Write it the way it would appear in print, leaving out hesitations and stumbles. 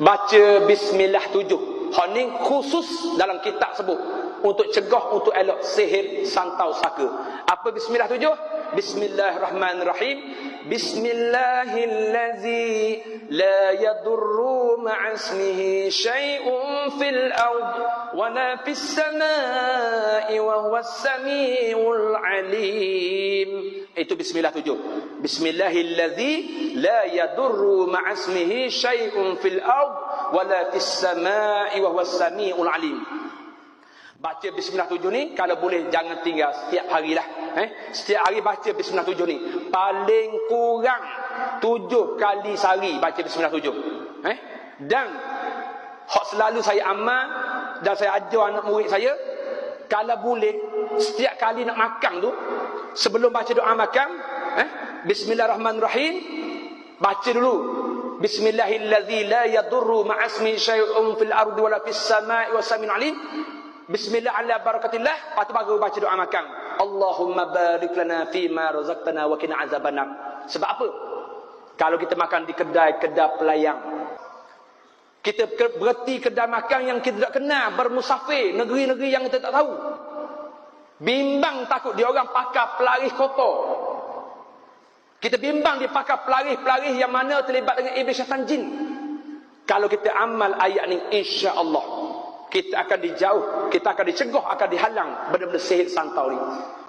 baca bismillah 7. Hak ni khusus dalam kitab sebut untuk cegah, untuk elok sihir, santau, saka. Apa bismillah 7? Bismillahirrahmanirrahim. Bismillahillazi la yadurru ma'asmihi syai'un fil ard wa la fis samai wa huwas samiul alim. Itu bismillah 7. Bismillahillazi la yadurru ma'asmihi syai'un fil ard wa la fis samai wa huwas samiul alim. Baca bismillah 7 ni kalau boleh jangan tinggal setiap harilah. Setiap hari baca bismillah 7 ni. Paling kurang 7 kali sehari baca bismillah 7. Dan hak selalu saya amal dan saya ajar anak murid saya, kalau boleh setiap kali nak makan tu, sebelum baca doa makan, bismillahirrahmanirrahim, baca dulu bismillahillazi la yadurru ma'asmi syai'un fil ardi wala fis samai wa samiul alim. Bismillah ala barakatillah. Lepas tu baru baca doa makan. Allahumma barik lana fima razaqtana wa qina azabannar. Sebab apa? Kalau kita makan di kedai-kedai pelayang, kita berhenti kedai makan yang kita tak kenal, bermusafir negeri-negeri yang kita tak tahu, bimbang takut dia orang pakai pelaris kotor. Kita bimbang dia pakai pelaris-pelaris yang mana terlibat dengan iblis syaitan jin. Kalau kita amal ayat ni, insya-Allah kita akan dijauh, kita akan dicegah, akan dihalang benda-benda sihir santau ni.